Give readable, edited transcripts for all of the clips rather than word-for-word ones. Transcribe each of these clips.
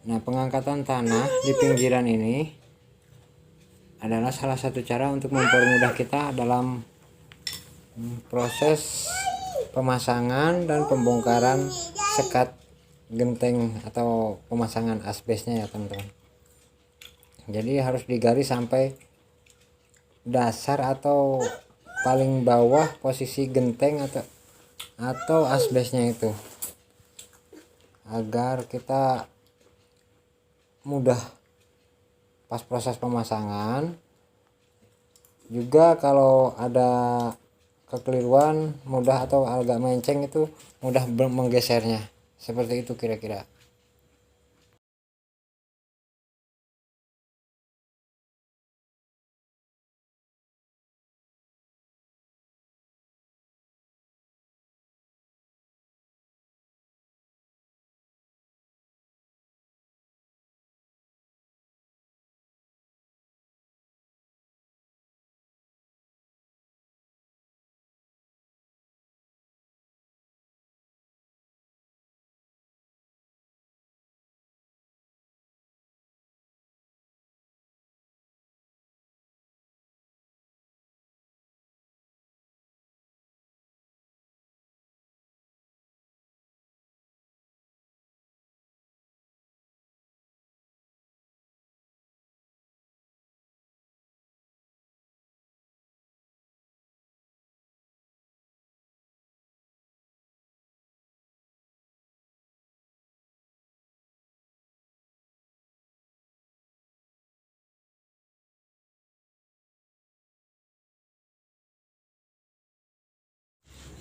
Nah, pengangkatan tanah di pinggiran ini adalah salah satu cara untuk mempermudah kita dalam proses pemasangan dan pembongkaran sekat genteng atau pemasangan asbesnya ya teman-teman. Jadi harus digali sampai dasar atau paling bawah posisi genteng atau asbesnya itu, agar kita mudah pas proses pemasangan. Juga kalau ada kekeliruan mudah atau agak menceng itu mudah menggesernya, seperti itu kira-kira.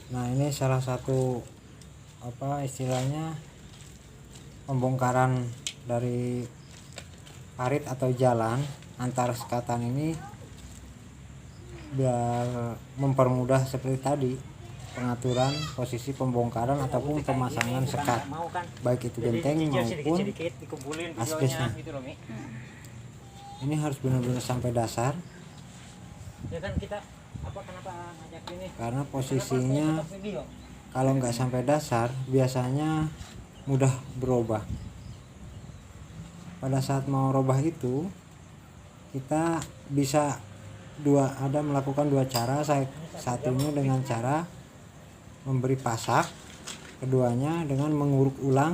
Nah, ini salah satu istilahnya pembongkaran dari parit atau jalan antar sekatan ini, biar mempermudah seperti tadi pengaturan posisi pembongkaran ataupun pemasangan sekat, baik itu genteng maupun asbesnya. Ini harus benar-benar sampai dasar. Ya kan kita kenapa ngajak ini? Karena posisinya kalau nggak sampai dasar biasanya mudah berubah. Pada saat mau robah itu kita bisa melakukan dua cara. Satunya dengan cara memberi pasak, keduanya dengan menguruk ulang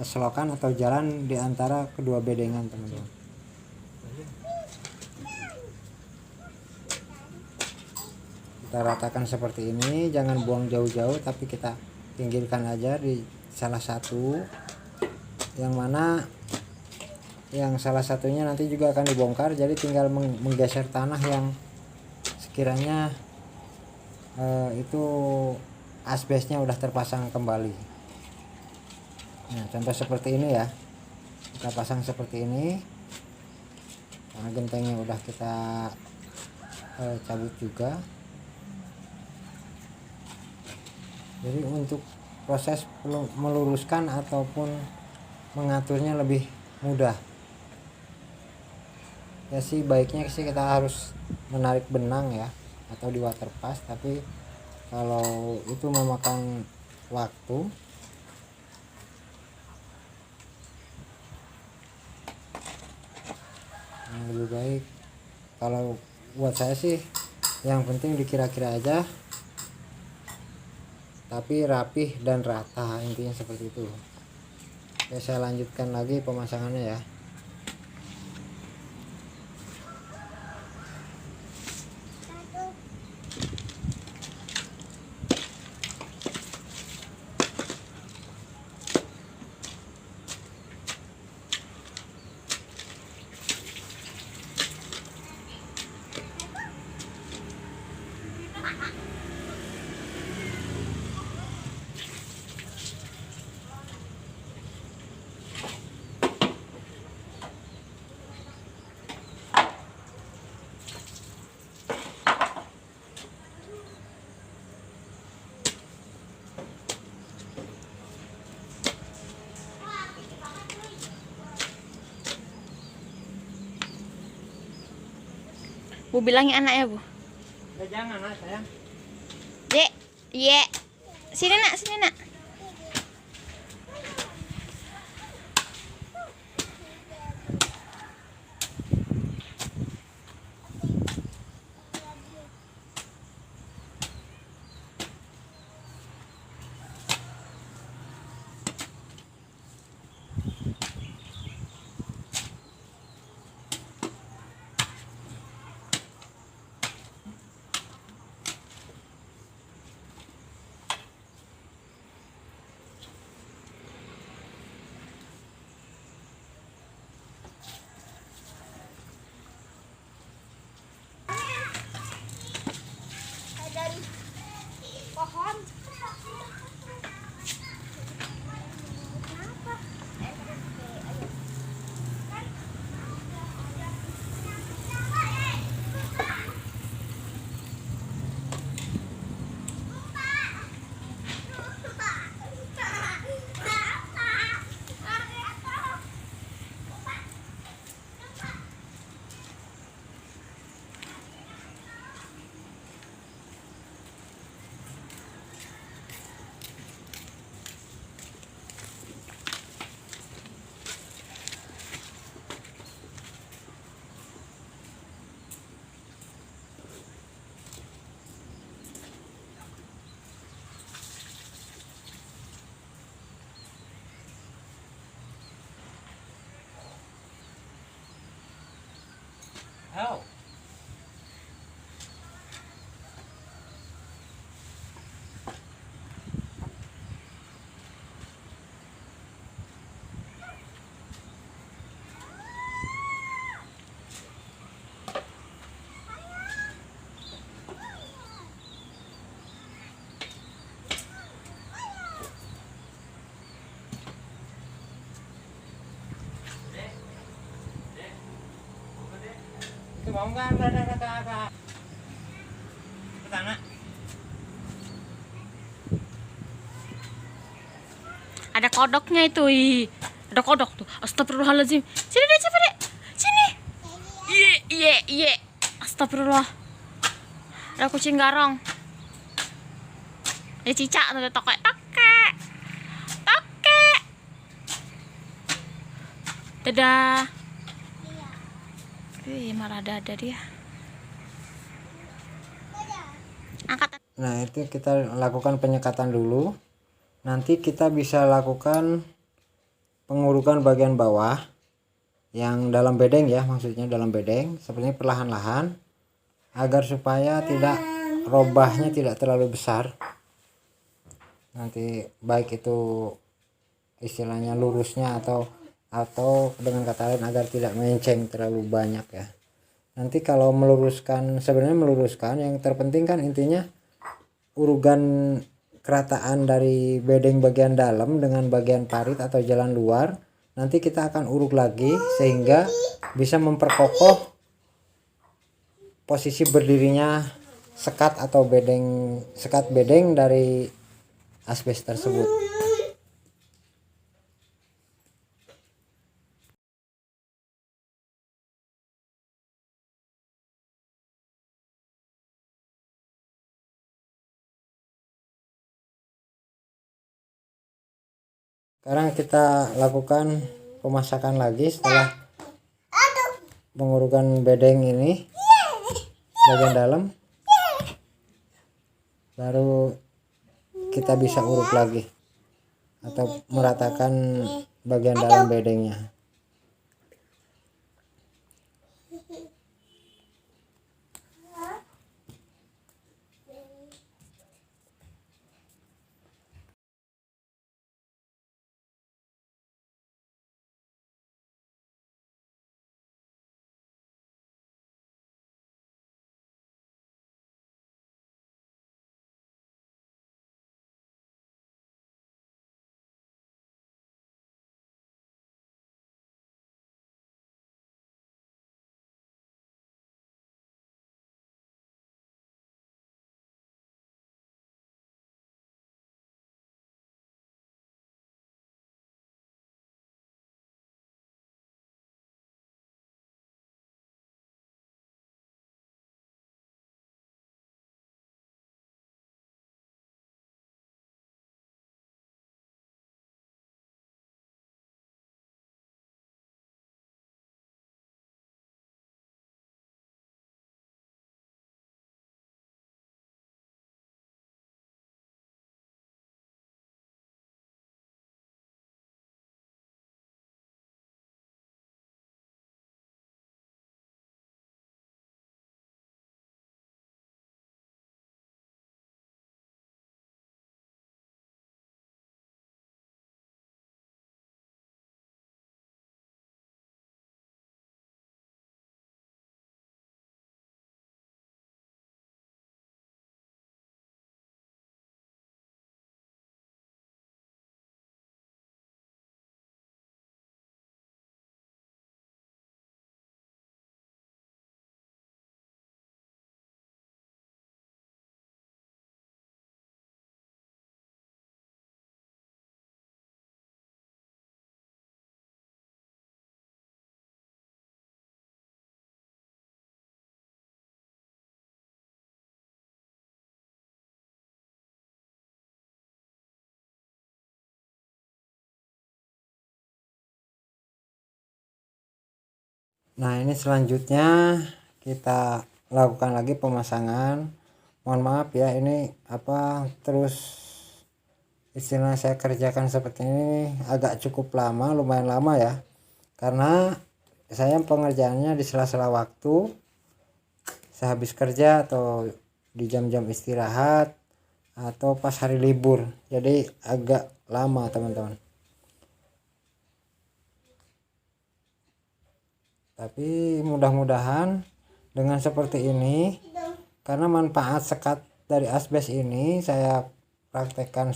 selokan atau jalan di antara kedua bedengan teman-teman. Kita ratakan seperti ini, jangan buang jauh-jauh tapi kita pinggirkan aja di salah satu, yang mana yang salah satunya nanti juga akan dibongkar. Jadi tinggal menggeser tanah yang sekiranya itu asbesnya udah terpasang kembali. Nah, contoh seperti ini ya, kita pasang seperti ini. Karena gentengnya udah kita cabut juga. Jadi untuk proses meluruskan ataupun mengaturnya lebih mudah. Ya sih, baiknya sih kita harus menarik benang ya, atau di water pass, tapi kalau itu memakan waktu, lebih baik kalau buat saya sih yang penting dikira-kira aja tapi rapih dan rata, intinya seperti itu. Oke, saya lanjutkan lagi pemasangannya ya. Bu bilangin anaknya, Bu. Jangan lah sayang. Dek, iya. Sini nak, sini nak. Itu mau nggak ada ke sana? Ada kodoknya itu. Ih. Ada kodok tuh. Astagfirullahaladzim. Sini deh, coba deh. Sini. Iya, iya, iya. Astagfirullah. Ada kucing garong. Ada cicak tuh, ada tokek. Tokek. Tokek. Dadah. Wih, malah ada dia. Angkat. Nah, itu kita lakukan penyekatan dulu. Nanti kita bisa lakukan pengurukan bagian bawah yang dalam bedeng ya, maksudnya dalam bedeng seperti perlahan-lahan agar supaya tidak robahnya tidak terlalu besar. Nanti baik itu istilahnya lurusnya atau dengan kata lain agar tidak melenceng terlalu banyak ya. Nanti kalau meluruskan, sebenarnya meluruskan yang terpenting kan intinya urugan kerataan dari bedeng bagian dalam dengan bagian parit atau jalan luar. Nanti kita akan uruk lagi sehingga bisa memperkokoh posisi berdirinya sekat atau sekat bedeng dari asbes tersebut. Sekarang kita lakukan pemasakan lagi setelah pengurukan bedeng ini bagian dalam, baru kita bisa uruk lagi atau meratakan bagian dalam bedengnya. Nah, ini selanjutnya kita lakukan lagi pemasangan. Mohon maaf ya, ini terus istilah saya kerjakan seperti ini agak cukup lama, lumayan lama ya, karena saya pengerjaannya di sela-sela waktu sehabis kerja atau di jam-jam istirahat atau pas hari libur, jadi agak lama teman-teman. Tapi mudah-mudahan dengan seperti ini, karena manfaat sekat dari asbes ini saya praktekkan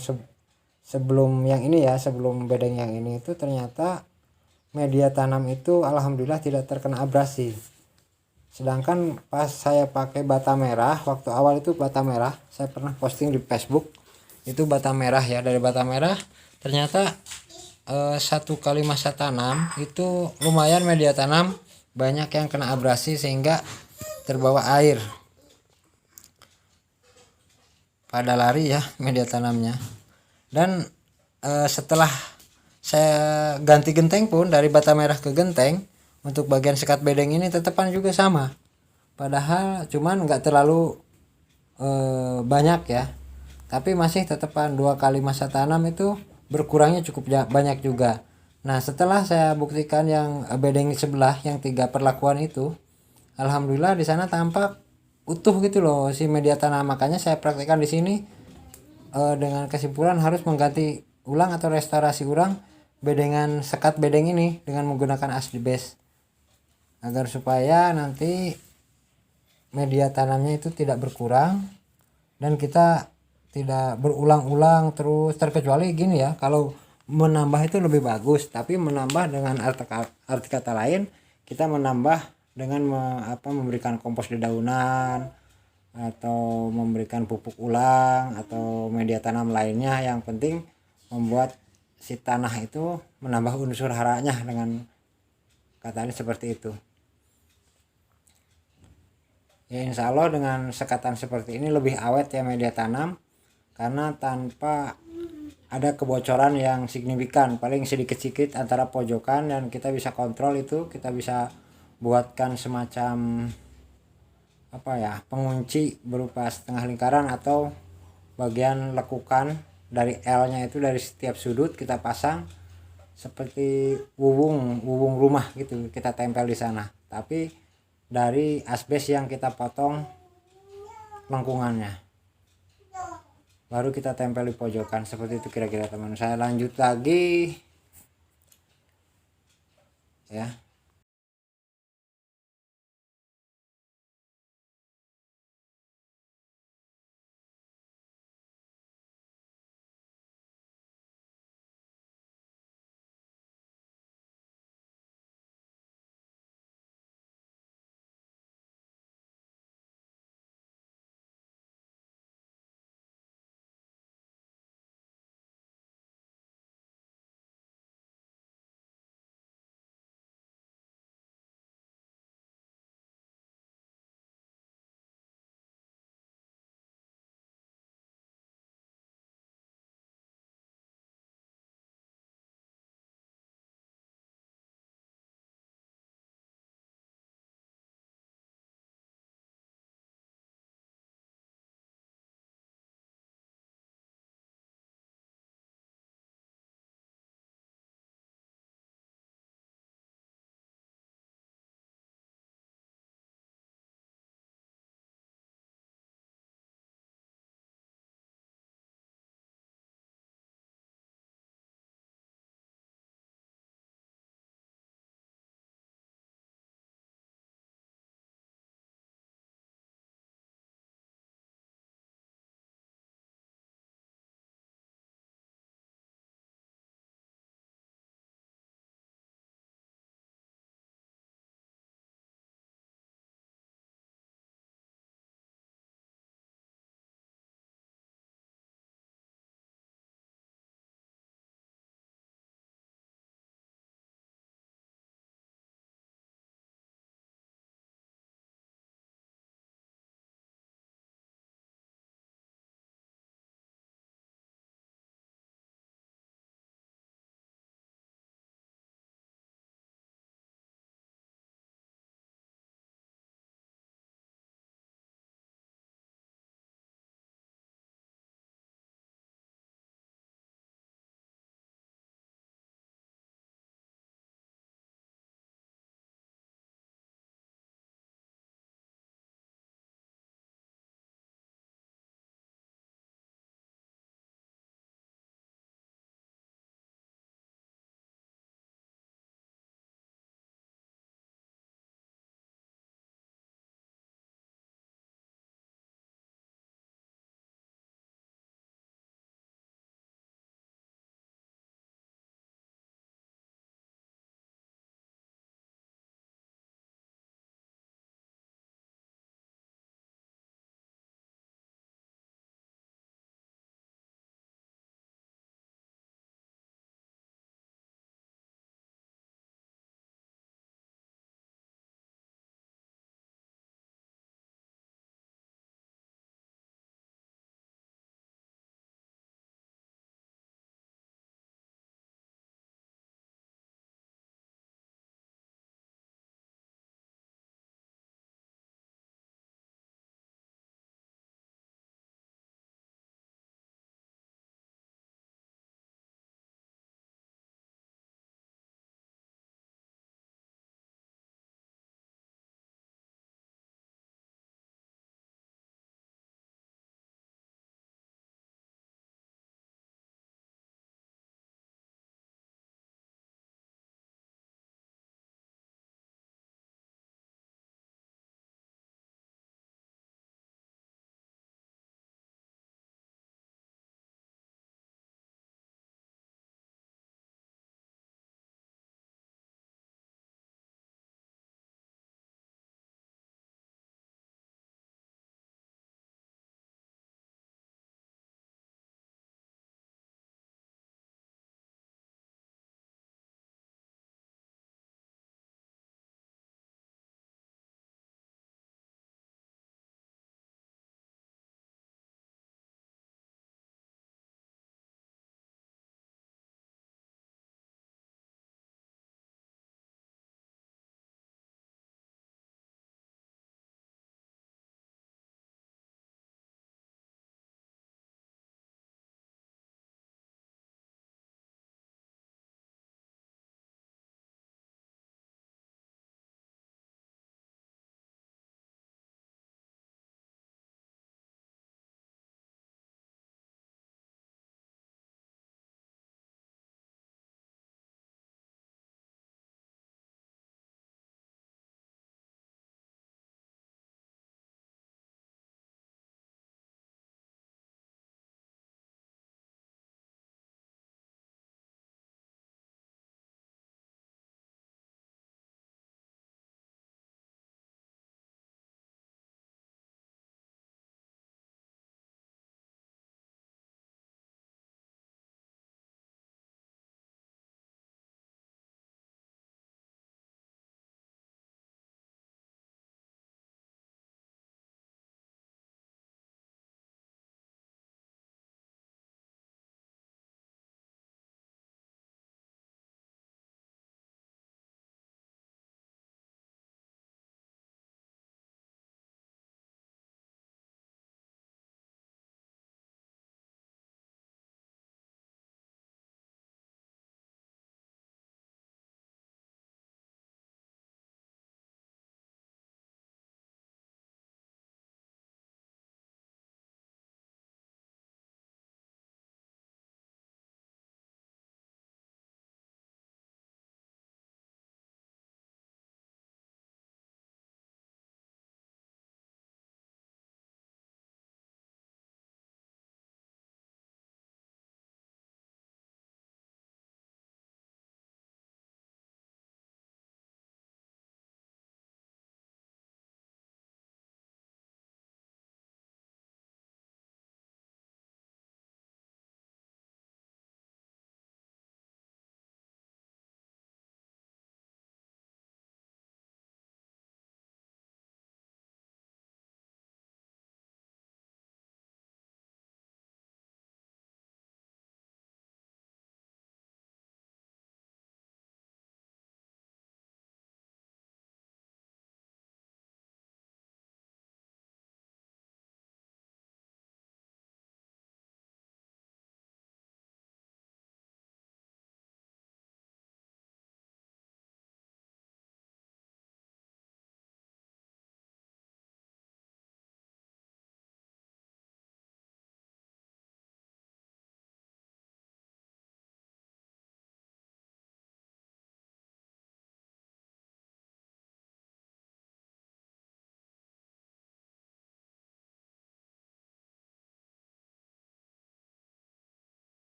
sebelum yang ini ya, sebelum bedeng yang ini itu ternyata media tanam itu alhamdulillah tidak terkena abrasi. Sedangkan pas saya pakai bata merah, waktu awal itu bata merah, saya pernah posting di Facebook, itu bata merah ya, dari bata merah ternyata 1 kali masa tanam itu lumayan media tanam banyak yang kena abrasi sehingga terbawa air pada lari ya media tanamnya. Dan setelah saya ganti genteng pun dari bata merah ke genteng, untuk bagian sekat bedeng ini tetapan juga sama, padahal cuman nggak terlalu banyak ya, tapi masih tetapan 2 kali masa tanam itu berkurangnya cukup banyak juga. Nah setelah saya buktikan yang bedeng sebelah yang 3 perlakuan itu, alhamdulillah di sana tampak utuh gitu loh si media tanam. Makanya saya praktekkan di sini dengan kesimpulan harus mengganti ulang atau restorasi ulang bedengan sekat bedeng ini dengan menggunakan asbes, agar supaya nanti media tanamnya itu tidak berkurang dan kita tidak berulang-ulang terus. Terkecuali gini ya, kalau menambah itu lebih bagus, tapi menambah dengan arti kata lain, kita menambah dengan memberikan kompos dedaunan atau memberikan pupuk ulang atau media tanam lainnya, yang penting membuat si tanah itu menambah unsur haranya, dengan katanya seperti itu ya. Insya Allah dengan sekatan seperti ini lebih awet ya media tanam, karena tanpa ada kebocoran yang signifikan, paling sedikit-sedikit antara pojokan, dan kita bisa kontrol itu. Kita bisa buatkan semacam pengunci berupa setengah lingkaran atau bagian lekukan dari L-nya itu dari setiap sudut kita pasang seperti wuwung rumah gitu, kita tempel di sana, tapi dari asbes yang kita potong lengkungannya, baru kita tempel di pojokan. Seperti itu kira-kira teman. Saya lanjut lagi ya.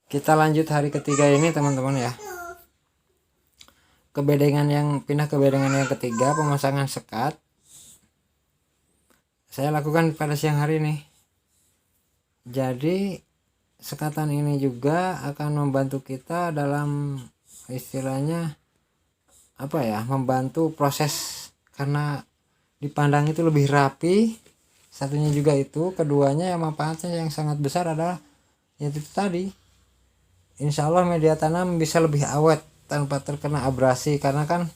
Kita lanjut hari ketiga ini teman-teman ya. Pindah ke bedengan yang ketiga, pemasangan sekat. Saya lakukan pada siang hari nih. Jadi sekatan ini juga akan membantu kita dalam istilahnya membantu proses, karena dipandang itu lebih rapi. Satunya juga itu, keduanya yang manfaatnya yang sangat besar adalah yaitu tadi, insya Allah media tanam bisa lebih awet tanpa terkena abrasi, karena kan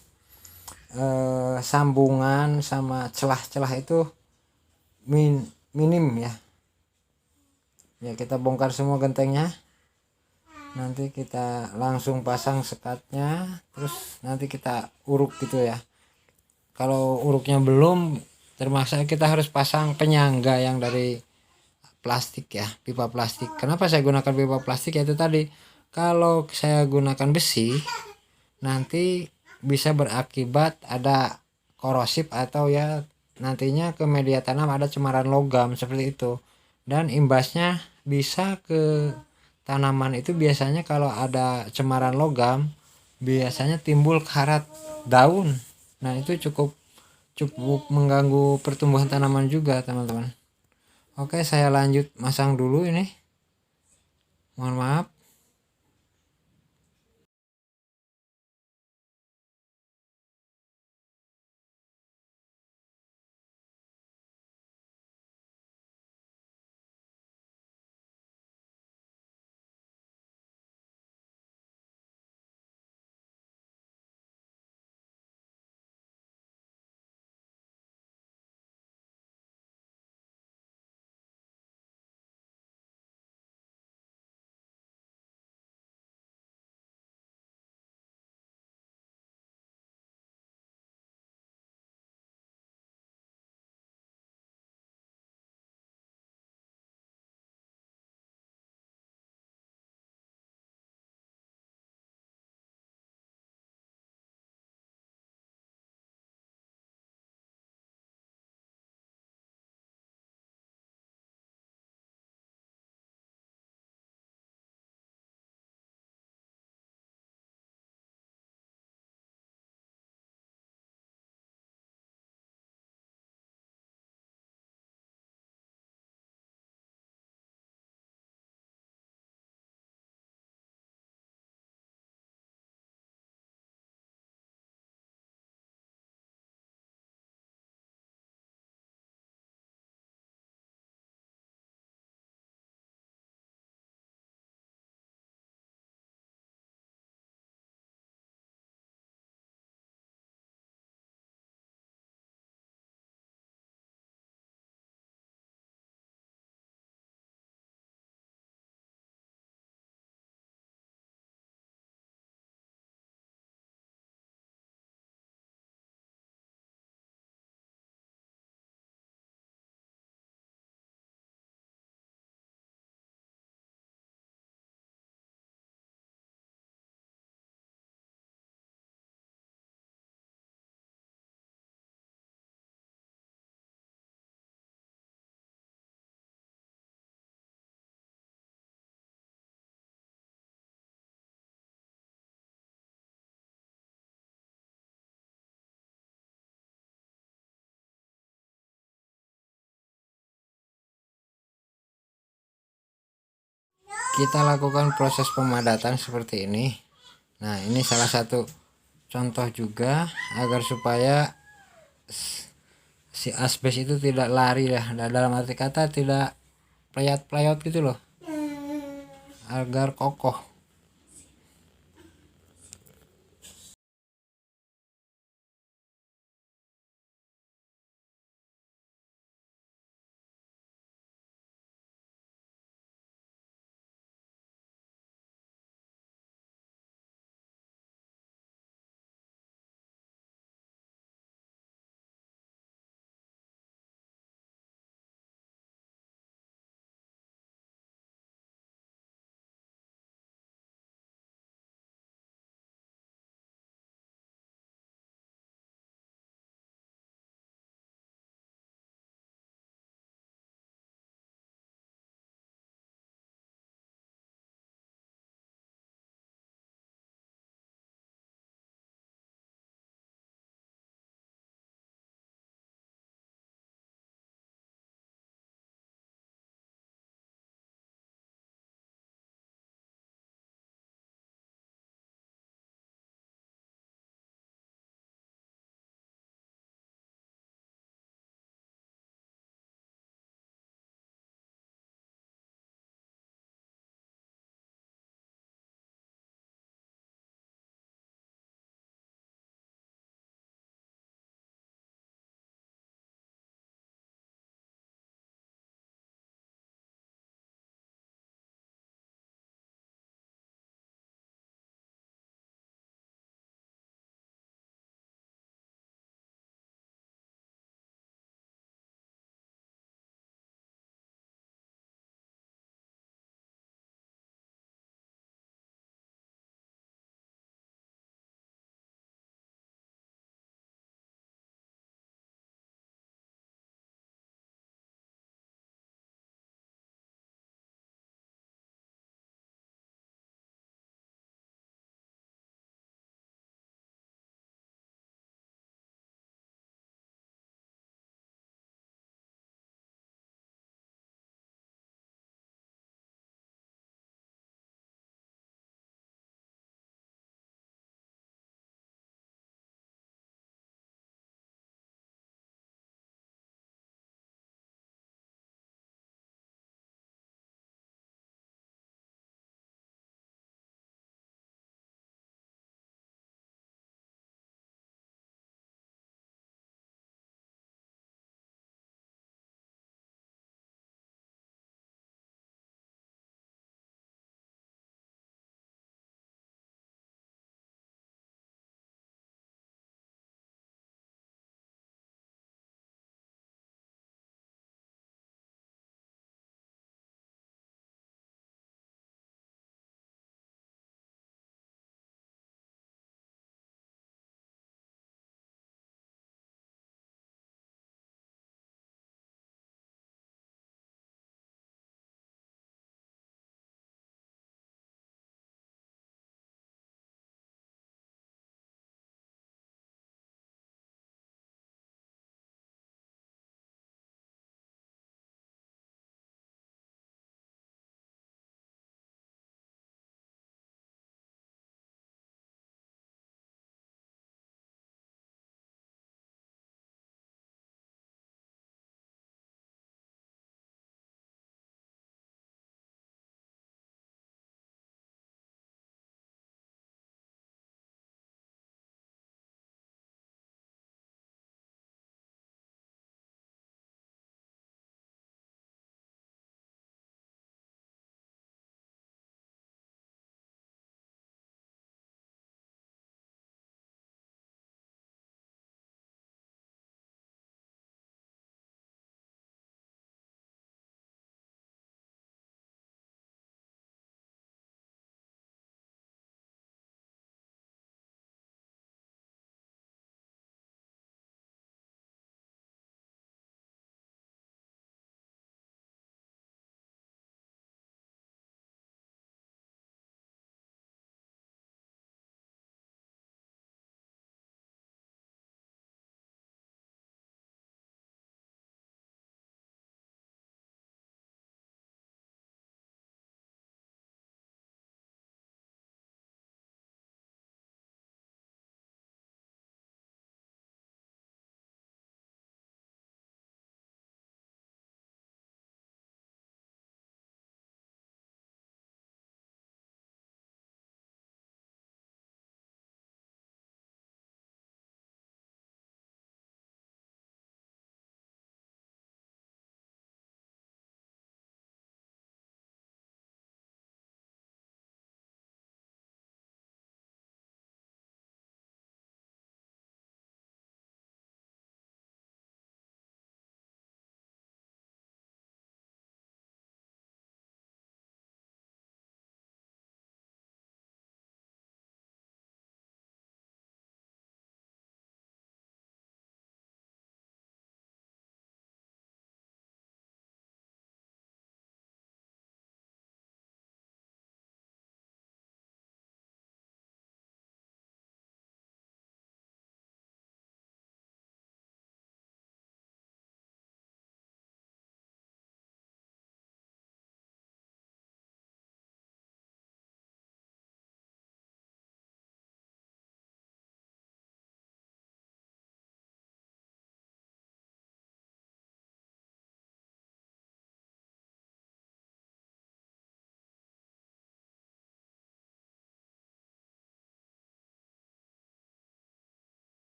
sambungan sama celah-celah itu minim ya. Kita bongkar semua gentengnya, nanti kita langsung pasang sekatnya, terus nanti kita uruk gitu ya. Kalau uruknya belum, terpaksa kita harus pasang penyangga yang dari plastik ya, pipa plastik. Kenapa saya gunakan pipa plastik? Yaitu tadi, kalau saya gunakan besi nanti bisa berakibat ada korosif, atau ya nantinya ke media tanam ada cemaran logam seperti itu, dan imbasnya bisa ke tanaman itu. Biasanya kalau ada cemaran logam biasanya timbul karat daun. Nah itu cukup mengganggu pertumbuhan tanaman juga teman-teman. Oke, saya lanjut masang dulu ini, mohon maaf. Kita lakukan proses pemadatan seperti ini. Nah ini salah satu contoh juga agar supaya si asbes itu tidak lari ya, dalam arti kata tidak playot-playot gitu loh, agar kokoh.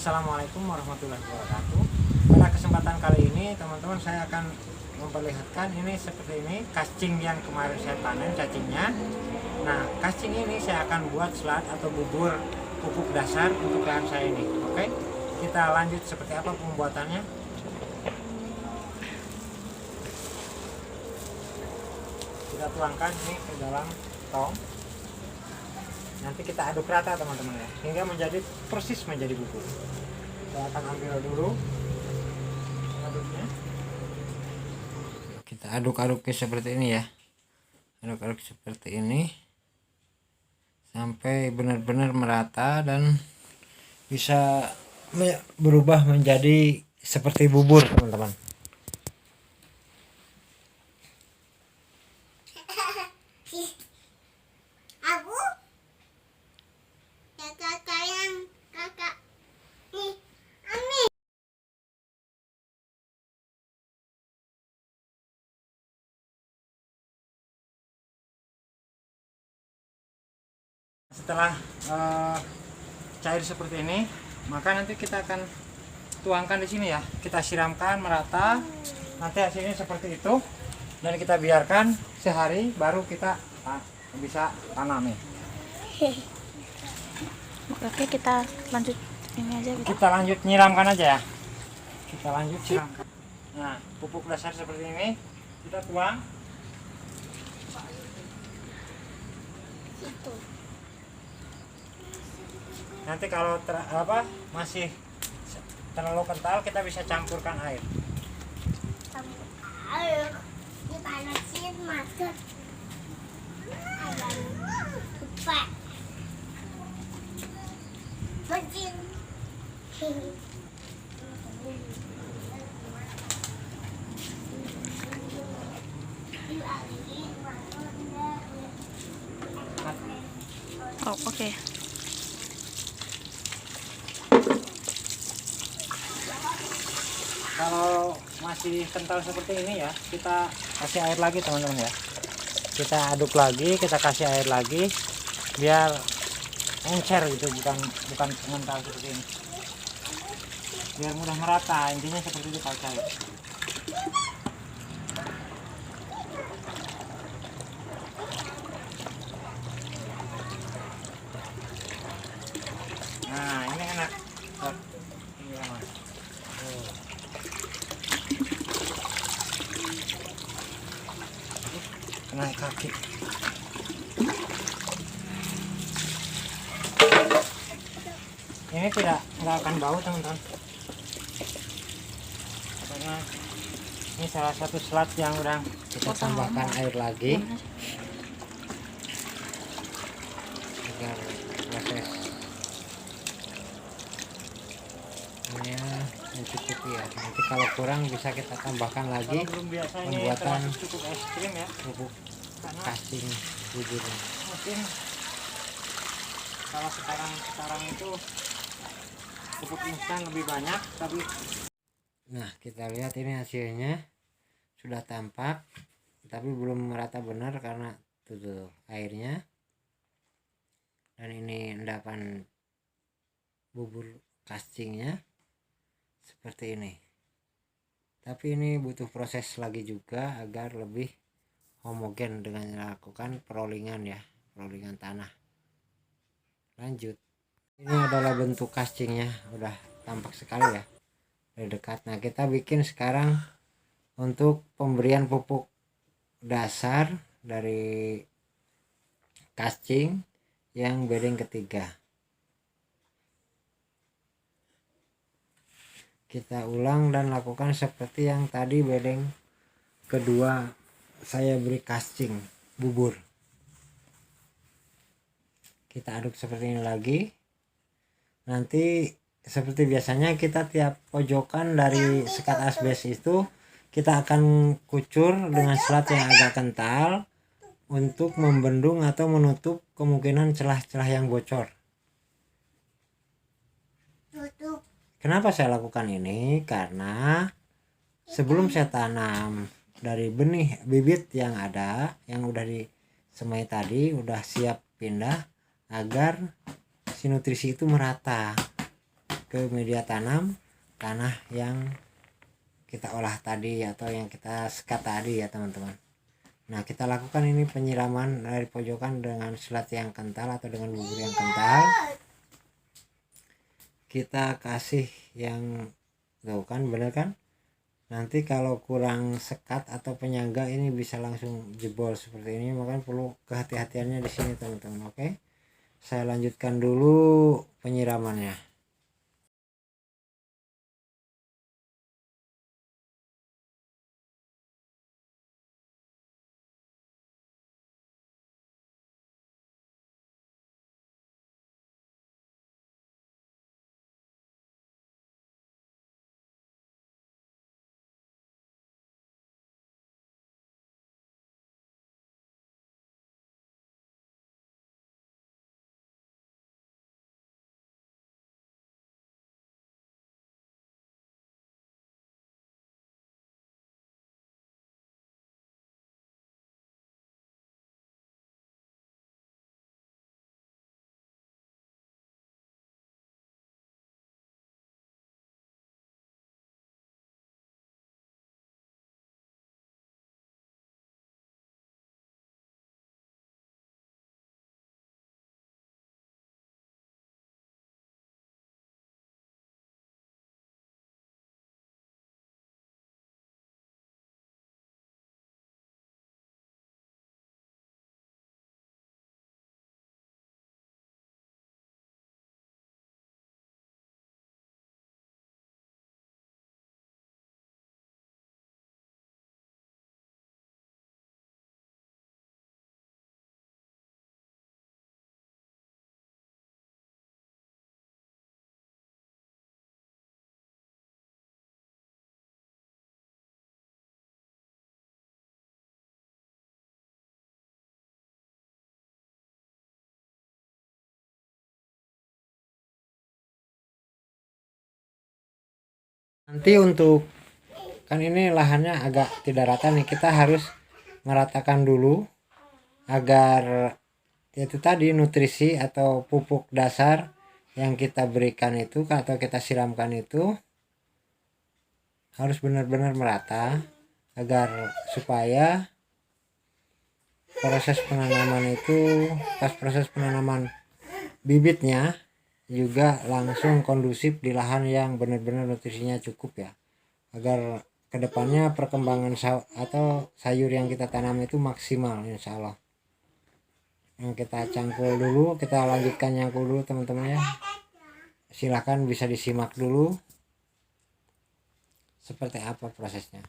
Assalamualaikum warahmatullahi wabarakatuh. Pada kesempatan kali ini teman-teman saya akan memperlihatkan ini seperti ini cacing yang kemarin saya panen cacingnya. Nah, cacing ini saya akan buat selat atau bubur pupuk dasar untuk lahan saya ini. Oke, kita lanjut seperti apa pembuatannya. Kita tuangkan ini ke dalam tong. Nanti kita aduk rata teman-teman ya, hingga menjadi persis menjadi bubur. Saya akan ambil dulu aduknya. Kita aduk-aduk seperti ini ya, aduk-aduk seperti ini sampai benar-benar merata dan bisa berubah menjadi seperti bubur teman-teman. Setelah cair seperti ini, maka nanti kita akan tuangkan di sini ya. Kita siramkan merata. Nanti hasilnya seperti itu. Dan kita biarkan sehari, baru kita bisa tanam nih. Oke, kita lanjut ini aja gitu. Kita lanjut nyiramkan aja ya. Kita lanjut siramkan. Nah, pupuk dasar seperti ini kita tuang. Nanti kalau masih terlalu kental, kita bisa campurkan air. Air dipanasin masuk ayam cepat bersin. Oh, oke. Kalau masih kental seperti ini ya, kita kasih air lagi teman-teman ya. Kita aduk lagi, kita kasih air lagi biar encer gitu, bukan mengental seperti ini. Biar mudah merata, intinya seperti itu kalau cair. Nah, ini enak. Ini enak. Kena kaki. Ini nggak akan bau teman-teman, karena ini salah satu selat yang udah kita tambahkan air lagi agar proses ini mencukupi ya. Nanti kalau kurang bisa kita tambahkan lagi pembuatan Cukup es krim ya. bubuk cacing bubur. Mungkin Kalau sekarang itu pupuk instan lebih banyak, tapi nah kita lihat ini hasilnya sudah tampak, tapi belum merata benar karena tuh airnya. Dan ini endapan bubur cacingnya seperti ini. Tapi ini butuh proses lagi juga agar lebih homogen dengan melakukan perolingan ya, perolingan tanah. Lanjut, ini adalah bentuk cacingnya, udah tampak sekali ya dari dekat. Nah, kita bikin sekarang untuk pemberian pupuk dasar dari cacing yang bedeng ketiga. Kita ulang dan lakukan seperti yang tadi bedeng kedua saya beri cacing bubur. Kita aduk seperti ini lagi. Nanti seperti biasanya kita tiap pojokan dari sekat asbes itu kita akan kucur dengan selat yang agak kental untuk membendung atau menutup kemungkinan celah-celah yang bocor. Kenapa saya lakukan ini? Karena sebelum saya tanam dari benih bibit yang ada, yang udah disemai tadi, udah siap pindah agar si nutrisi itu merata. ke media tanam tanah yang kita olah tadi atau yang kita sekat tadi ya teman-teman. Nah, kita lakukan ini penyiraman dari pojokan dengan selat yang kental atau dengan bubur yang kental. Kita kasih yang tuh kan, bener kan? Nanti kalau kurang sekat atau penyangga ini bisa langsung jebol seperti ini, makanya perlu kehati-hatiannya di sini teman-teman. Oke, saya lanjutkan dulu penyiramannya. Nanti untuk kan ini lahannya agak tidak rata nih, kita harus meratakan dulu agar itu tadi nutrisi atau pupuk dasar yang kita berikan itu atau kita siramkan itu harus benar-benar merata agar supaya proses penanaman itu pas proses penanaman bibitnya juga langsung kondusif di lahan yang benar-benar nutrisinya cukup ya, agar kedepannya perkembangan atau sayur yang kita tanam itu maksimal insya Allah. Yang kita cangkul dulu, kita lanjutkan nyangkul dulu teman-teman ya, silahkan bisa disimak dulu seperti apa prosesnya.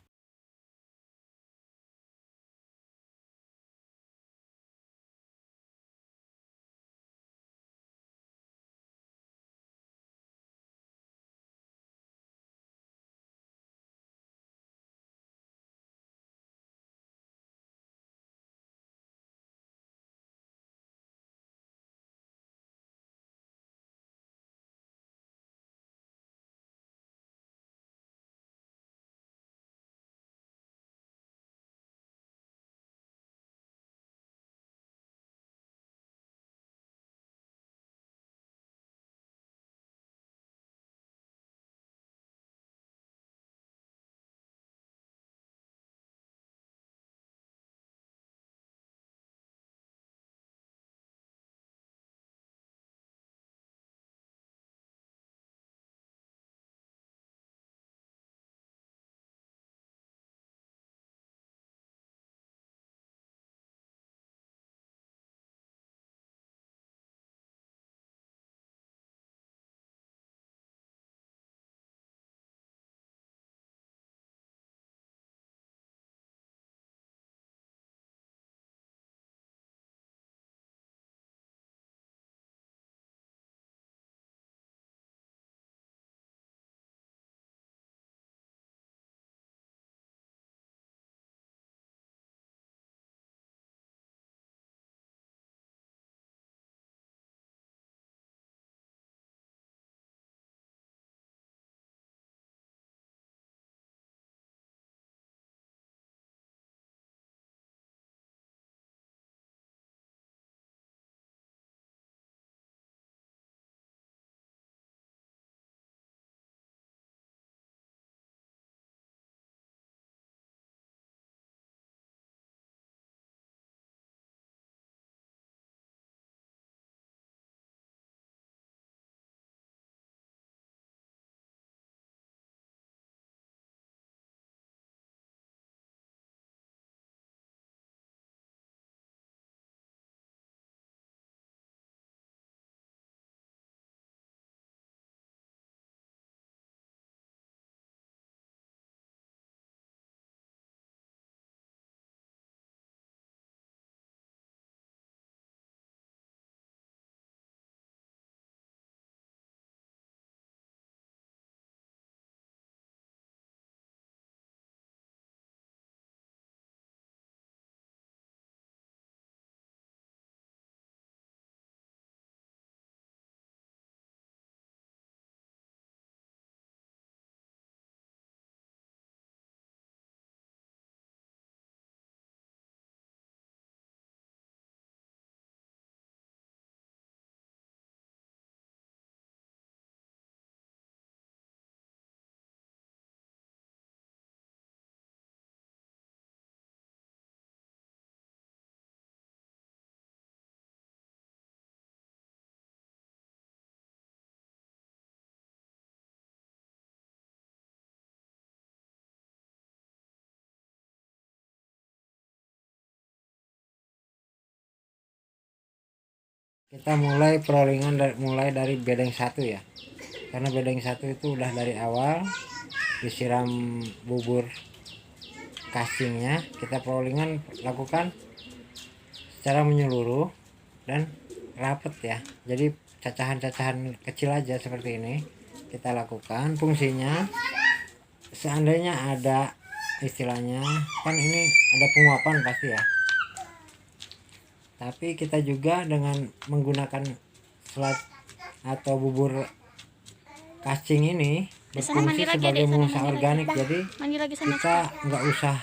kita mulai perolingan mulai dari bedeng 1 ya, karena bedeng 1 itu udah dari awal disiram bubur kasingnya. Kita perolingan lakukan secara menyeluruh dan rapet ya, jadi cacahan-cacahan kecil aja seperti ini kita lakukan. Fungsinya seandainya ada istilahnya kan ini ada penguapan pasti ya, tapi kita juga dengan menggunakan selat atau bubur kacing ini Sana mandi berfungsi lagi, sebagai Dek. Sana mulsa mandi lagi. organik. Jadi Mandi lagi sana. kita nggak usah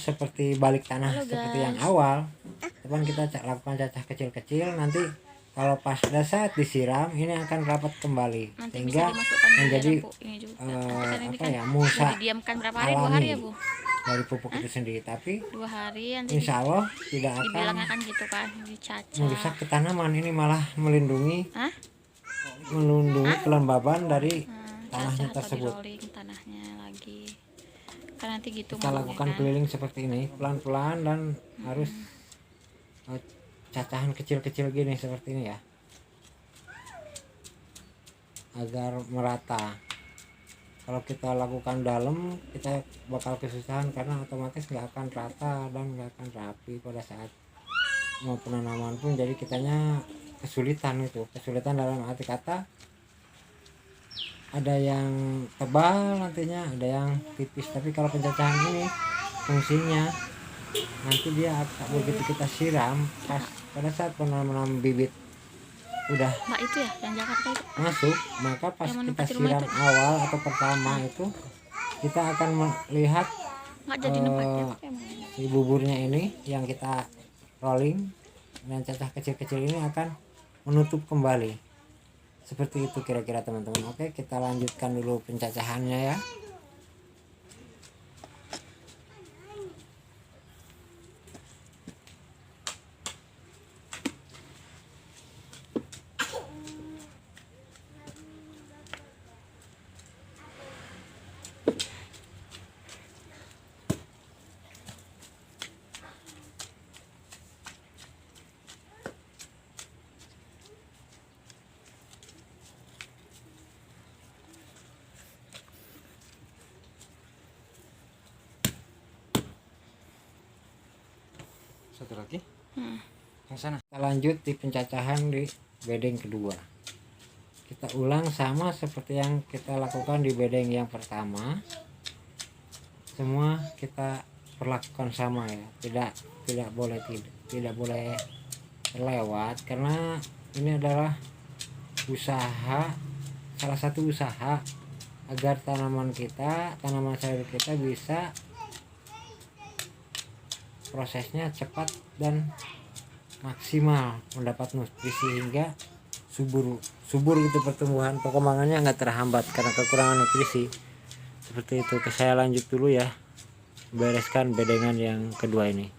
seperti balik tanah Halo, seperti guys. yang awal, cuman kita lakukan cacah kecil-kecil. Nanti kalau pas pada saat disiram ini akan rapat kembali Nanti sehingga bisa dimasukkan juga menjadi Bu. Ini juga. Nanti apa kan ya, mulsa didiamkan berapa hari? 2 hari ya Bu? dari pupuk itu sendiri. Tapi 2 hari nanti insya Allah tidak akan dibilangnya kan gitu kan dicacah. merusak ke tanaman. Ini malah melindungi Hah? kelembaban dari tanahnya Cacah atau tersebut. di-rolling tanahnya lagi. Kan nanti gitu Kita maunya lakukan kan. keliling seperti ini pelan-pelan dan harus cacahan kecil-kecil gini seperti ini ya, agar merata. Kalau kita lakukan dalam kita bakal kesusahan karena otomatis nggak akan rata dan nggak akan rapi pada saat mau penanaman pun. Jadi kitanya kesulitan dalam arti kata ada yang tebal nantinya, ada yang tipis. Tapi kalau pencacahan ini fungsinya nanti dia begitu kita siram pas pada saat penanaman bibit udah Mbak itu ya yang Jakarta itu. masuk, maka pas Yang kita menempati rumah siram itu. awal atau pertama itu kita akan melihat Nggak jadi nempatnya Eh, tapi emang. si buburnya ini yang kita rolling dan cacah kecil-kecil ini akan menutup kembali seperti itu kira-kira teman-teman. Oke, kita lanjutkan dulu pencacahannya ya. Satu lagi yang sana. Kita lanjut di pencacahan di bedeng kedua. Kita ulang sama seperti yang kita lakukan di bedeng yang pertama. Semua kita perlakukan sama ya, tidak boleh terlewat karena ini adalah salah satu usaha agar tanaman sayur kita bisa prosesnya cepat dan maksimal, mendapat nutrisi hingga subur gitu pertumbuhan perkembangannya, nggak terhambat karena kekurangan nutrisi. Seperti itu. Saya lanjut dulu ya, bereskan bedengan yang kedua ini.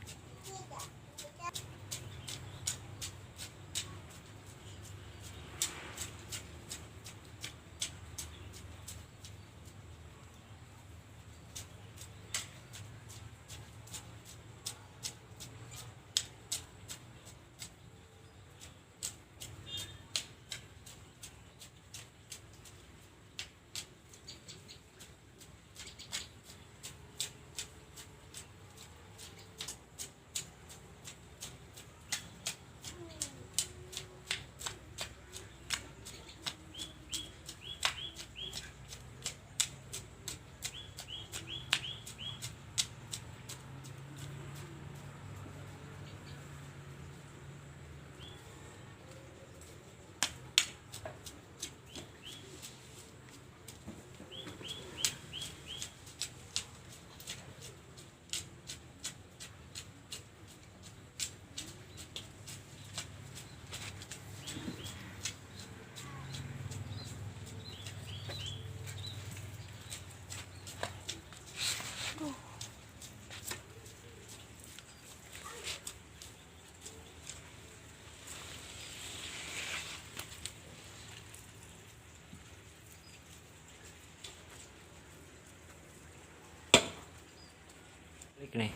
Klik nih.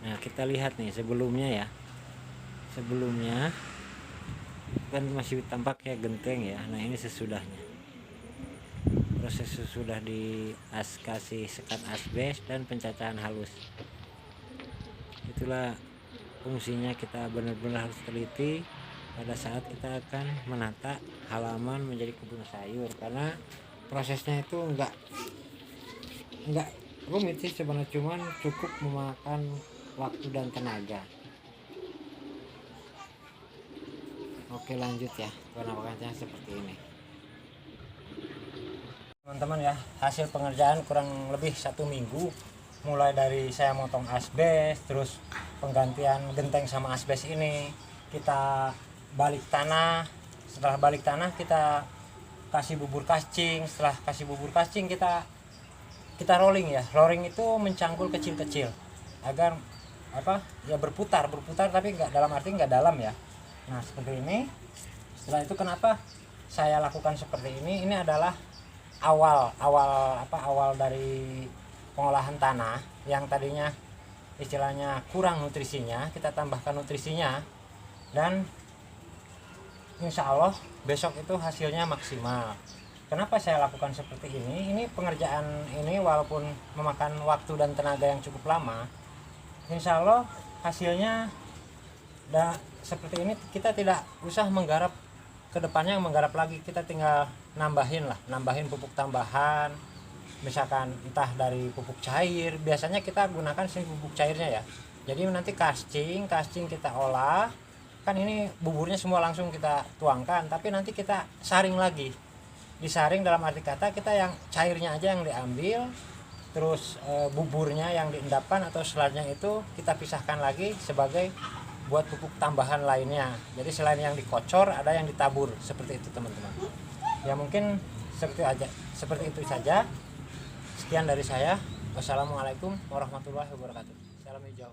Nah, kita lihat nih sebelumnya kan masih tampak ya genteng ya. Nah ini sesudahnya, proses sesudah kasih sekat asbes dan pencacahan halus. Itulah fungsinya, kita benar-benar harus teliti pada saat kita akan menata halaman menjadi kebun sayur, karena prosesnya itu enggak rumit sih sebenarnya, cuman cukup memakan waktu dan tenaga. Oke lanjut ya, penampakannya seperti ini teman-teman ya. Hasil pengerjaan kurang lebih 1 minggu, mulai dari saya motong asbes, terus penggantian genteng sama asbes ini, kita balik tanah. Setelah balik tanah kita kasih bubur kacing. Setelah kasih bubur kacing kita rolling ya. Rolling itu mencangkul kecil-kecil agar ya berputar tapi nggak dalam arti nggak dalam ya. Nah seperti ini. Setelah itu kenapa saya lakukan seperti ini? Ini adalah awal dari pengolahan tanah yang tadinya istilahnya kurang nutrisinya, kita tambahkan nutrisinya, dan insya Allah besok itu hasilnya maksimal. Kenapa saya lakukan seperti ini? Ini pengerjaan ini walaupun memakan waktu dan tenaga yang cukup lama, insya Allah hasilnya seperti ini. Kita tidak usah menggarap ke depannya, menggarap lagi, kita tinggal nambahin pupuk tambahan, misalkan entah dari pupuk cair. Biasanya kita gunakan pupuk cairnya ya. Jadi nanti casting kita olah, kan ini buburnya semua langsung kita tuangkan, tapi nanti kita saring lagi. Disaring dalam arti kata kita yang cairnya aja yang diambil, terus buburnya yang diendapkan atau selarnya itu kita pisahkan lagi sebagai buat pupuk tambahan lainnya. Jadi selain yang dikocor ada yang ditabur, seperti itu teman-teman. Ya mungkin seperti itu saja. Sekian dari saya. Wassalamualaikum warahmatullahi wabarakatuh. Salam hijau.